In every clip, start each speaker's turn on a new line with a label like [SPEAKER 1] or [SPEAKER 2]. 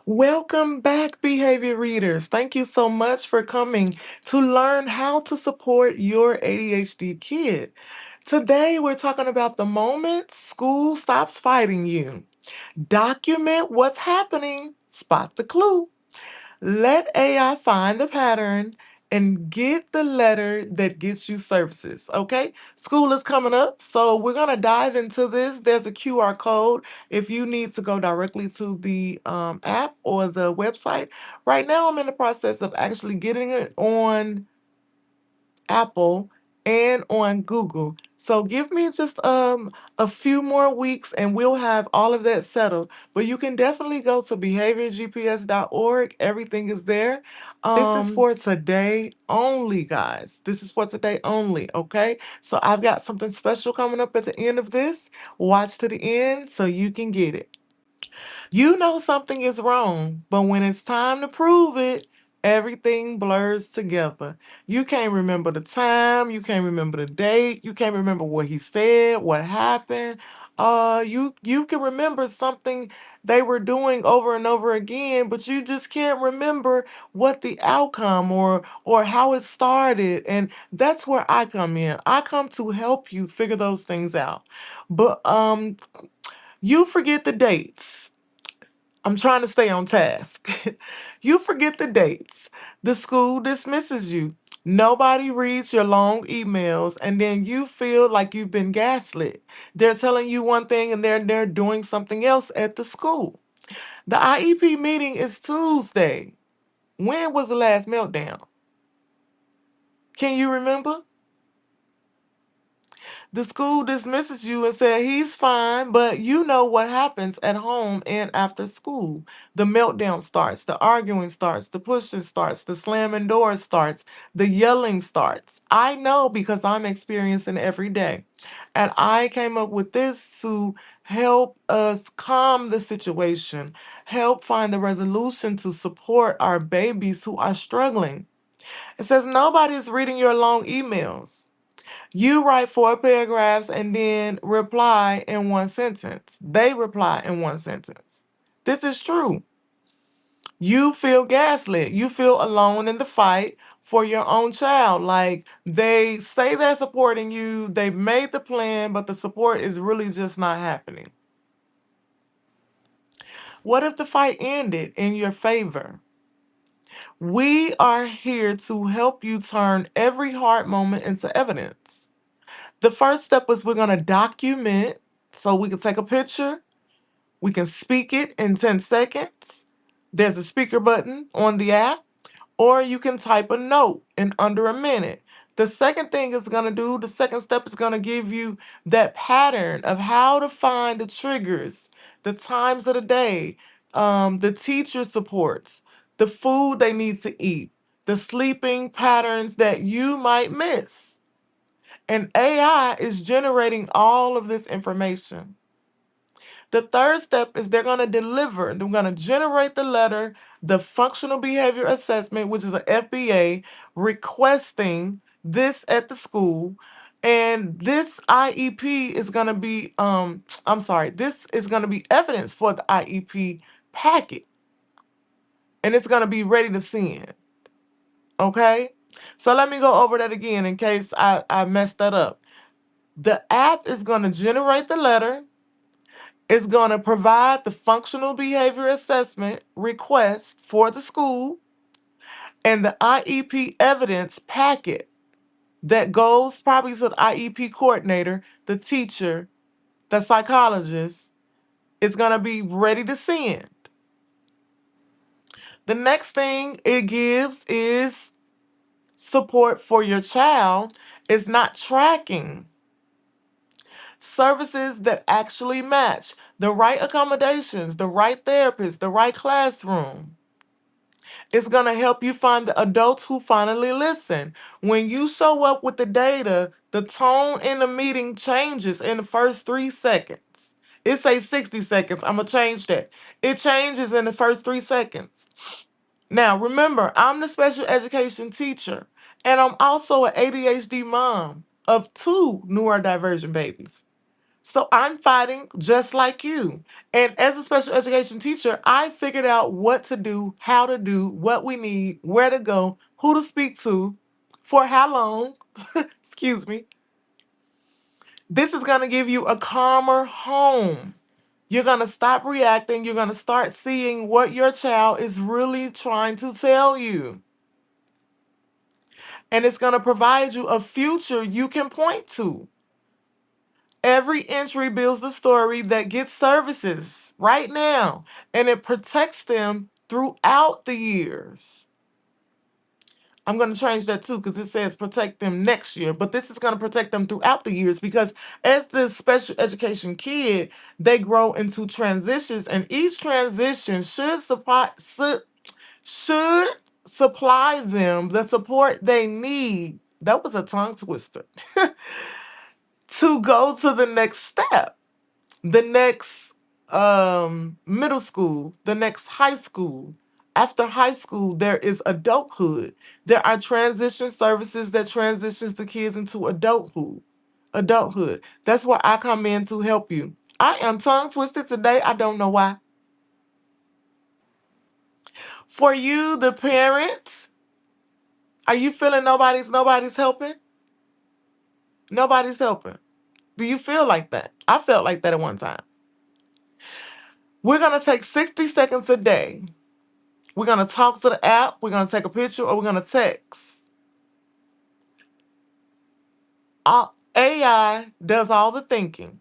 [SPEAKER 1] Welcome back, behavior readers. Thank you so much for coming to learn how to support your ADHD kid. Today, we're talking about the moment school stops fighting you. Document what's happening, spot the clue. Let AI find the pattern and get the letter that gets you services. Okay? School is coming up, so we're going to dive into this. There's a QR code if you need to go directly to the app or the website. Right now, I'm in the process of actually getting it on Apple and on Google. So give me just a few more weeks and we'll have all of that settled. But you can definitely go to behaviorgps.org. Everything is there. This is for today only, guys. This is for today only, okay? So I've got something special coming up at the end of this. Watch to the end so you can get it. You know something is wrong, but when it's time to prove it, everything blurs together. You can't remember the time, you can't remember the date, you can't remember what he said, what happened. You can remember something they were doing over and over again, but you just can't remember what the outcome or how it started. And that's where I come in. I come to help you figure those things out. But you forget the dates. I'm trying to stay on task. You forget the dates. The school dismisses you. Nobody reads your long emails, and then you feel like you've been gaslit. They're telling you one thing and they're doing something else at the school. The IEP meeting is Tuesday. When was the last meltdown? Can you remember? The school dismisses you and said he's fine, but you know what happens at home and after school. The meltdown starts, the arguing starts, the pushing starts, the slamming doors starts, the yelling starts. I know because I'm experiencing every day. And I came up with this to help us calm the situation, help find the resolution to support our babies who are struggling. It says nobody's reading your long emails. You write four paragraphs and then reply in one sentence. They reply in one sentence. This is true. You feel gaslit. You feel alone in the fight for your own child. Like they say they're supporting you, they've made the plan, but the support is really just not happening. What if the fight ended in your favor? We are here to help you turn every hard moment into evidence. The first step is we're going to document so we can take a picture. We can speak it in 10 seconds. There's a speaker button on the app, or you can type a note in under a minute. The second thing it's going to do, the second step is going to give you that pattern of how to find the triggers, the times of the day, the teacher supports, the food they need to eat, the sleeping patterns that you might miss. And AI is generating all of this information. The third step is they're going to deliver. They're going to generate the letter, the functional behavior assessment, which is an FBA, requesting this at the school. And this IEP is going to be, this is going to be evidence for the IEP packet. And it's going to be ready to send. Okay? So let me go over that again in case I messed that up. The app is going to generate the letter. It's going to provide the functional behavior assessment request for the school and the IEP evidence packet that goes probably to the IEP coordinator, the teacher, the psychologist. Is going to be ready to send. The next thing it gives is support for your child. It's not tracking. Services that actually match the right accommodations, the right therapist, the right classroom. It's going to help you find the adults who finally listen. When you show up with the data, the tone in the meeting changes in the first 3 seconds. It says 60 seconds. I'm going to change that. It changes in the first 3 seconds. Now, remember, I'm the special education teacher, and I'm also an ADHD mom of two neurodivergent babies. So I'm fighting just like you. And as a special education teacher, I figured out what to do, how to do, what we need, where to go, who to speak to, for how long. Excuse me. This is going to give you a calmer home. You're going to stop reacting. You're going to start seeing what your child is really trying to tell you. And it's going to provide you a future you can point to. Every entry builds the story that gets services right now, and it protects them throughout the years. I'm going to change that too because it says protect them next year, but this is going to protect them throughout the years because as the special education kid, they grow into transitions, and each transition should supply them the support they need. That was a tongue twister. To go to the next step, the next middle school, the next high school. After high school, there is adulthood. There are transition services that transitions the kids into adulthood. Adulthood. That's where I come in to help you. I am tongue twisted today. I don't know why. For you, the parents, are you feeling nobody's helping? Nobody's helping. Do you feel like that? I felt like that at one time. We're gonna take 60 seconds a day. We're going to talk to the app, we're going to take a picture, or we're going to text. AI does all the thinking.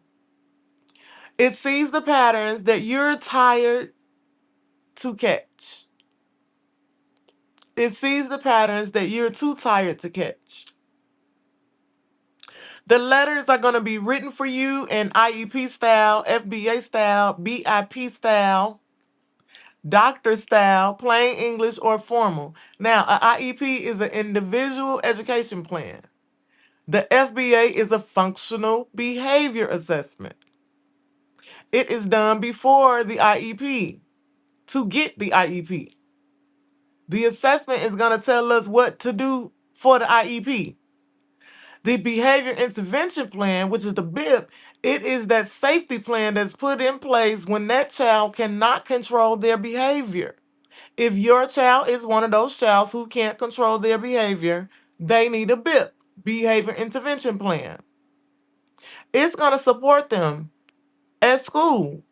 [SPEAKER 1] It sees the patterns that you're tired to catch. It sees the patterns that you're too tired to catch. The letters are going to be written for you in IEP style, FBA style, BIP style, doctor style, plain English, or formal. Now, an IEP is an individual education plan. The FBA is a functional behavior assessment. It is done before the IEP to get the IEP. The assessment is going to tell us what to do for the IEP. The behavior intervention plan, which is the BIP, it is that safety plan that's put in place when that child cannot control their behavior. If your child is one of those childs who can't control their behavior, they need a BIP, behavior intervention plan. It's going to support them at school.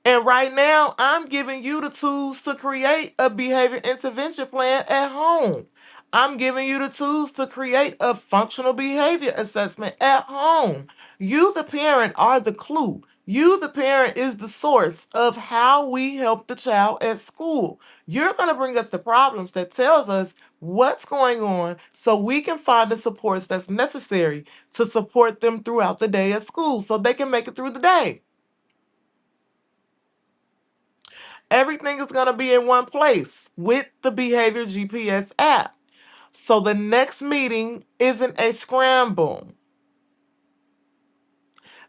[SPEAKER 1] And right now, I'm giving you the tools to create a behavior intervention plan at home. I'm giving you the tools to create a functional behavior assessment at home. You, the parent, are the clue. You, the parent, is the source of how we help the child at school. You're going to bring us the problems that tells us what's going on so we can find the supports that's necessary to support them throughout the day at school so they can make it through the day. Everything is going to be in one place with the Behavior GPS app. So the next meeting isn't a scramble.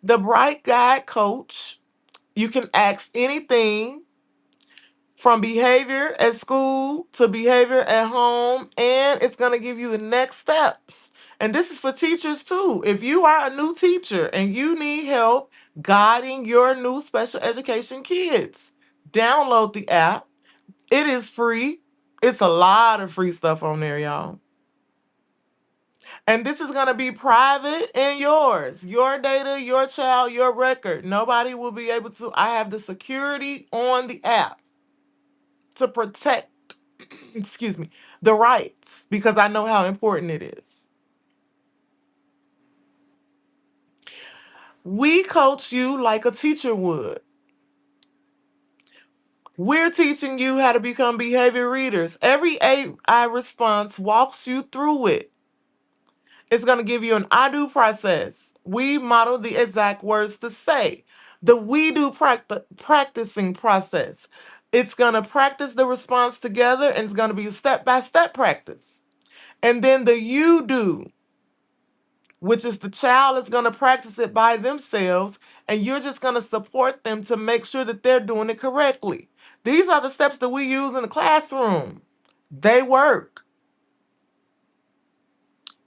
[SPEAKER 1] The Bright Guide Coach, you can ask anything from behavior at school to behavior at home, and it's going to give you the next steps. And this is for teachers too. If you are a new teacher and you need help guiding your new special education kids, download the app. It is free. It's a lot of free stuff on there, y'all. And this is going to be private and yours. Your data, your child, your record. Nobody will be able to. I have the security on the app to protect, excuse me, the rights because I know how important it is. We coach you like a teacher would. We're teaching you how to become behavior readers. Every AI response walks you through it. It's going to give you an I do process. We model the exact words to say. The we do practicing process. It's going to practice the response together and it's going to be a step by step practice. And then the you do, which is the child is going to practice it by themselves and you're just going to support them to make sure that they're doing it correctly. These are the steps that we use in the classroom. They work.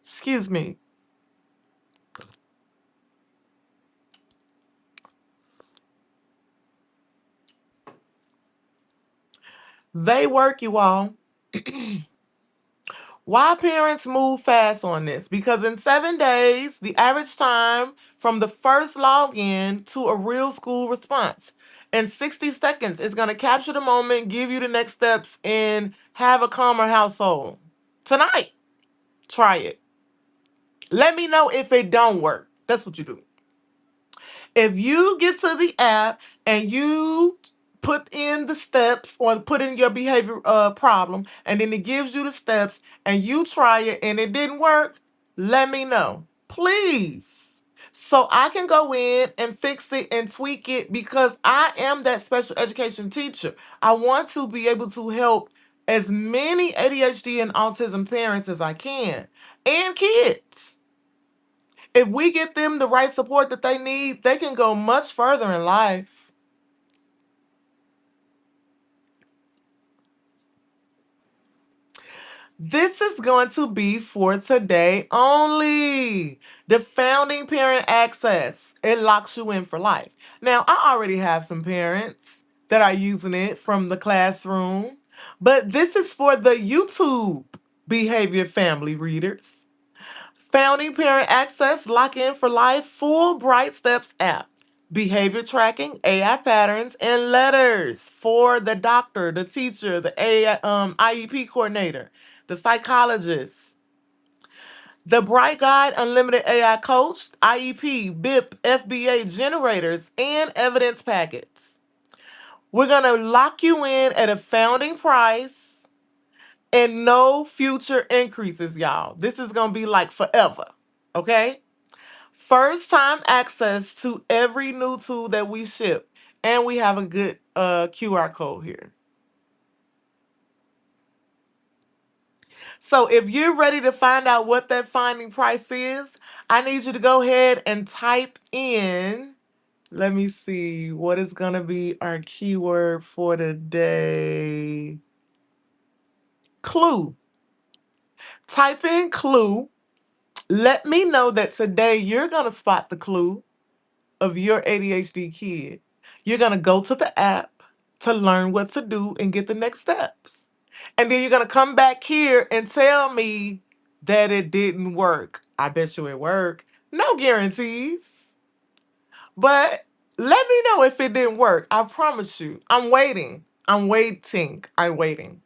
[SPEAKER 1] Excuse me. They work, you all. Why parents move fast on this? Because in 7 days, the average time from the first login to a real school response. In 60 seconds, it's going to capture the moment, give you the next steps, and have a calmer household. Tonight, try it. Let me know if it don't work. That's what you do. If you get to the app and you put in the steps or put in your behavior problem, and then it gives you the steps and you try it and it didn't work, let me know, please, so I can go in and fix it and tweak it, because I am that special education teacher. I want to be able to help as many ADHD and autism parents as I can, and kids. If we get them the right support that they need, they can go much further in life. This is going to be for today only. The founding parent access. It locks you in for life. Now, I already have some parents that are using it from the classroom, but this is for the YouTube behavior family readers. Founding Parent Access, Lock In for Life, full Bright Steps app. Behavior tracking, AI patterns, and letters for the doctor, the teacher, the IEP coordinator, the psychologist. The Bright Guide, Unlimited AI Coach, IEP, BIP, FBA generators, and evidence packets. We're going to lock you in at a founding price and no future increases, y'all. This is going to be like forever, okay? First time access to every new tool that we ship. And we have a good QR code here. So if you're ready to find out what that finding price is, I need you to go ahead and type in, let me see, what is going to be our keyword for today? Clue. Type in clue. Let me know that today you're going to spot the clue of your ADHD kid. You're going to go to the app to learn what to do and get the next steps. And then you're going to come back here and tell me that it didn't work. I bet you it worked. No guarantees. But let me know if it didn't work. I promise you. I'm waiting. I'm waiting. I'm waiting.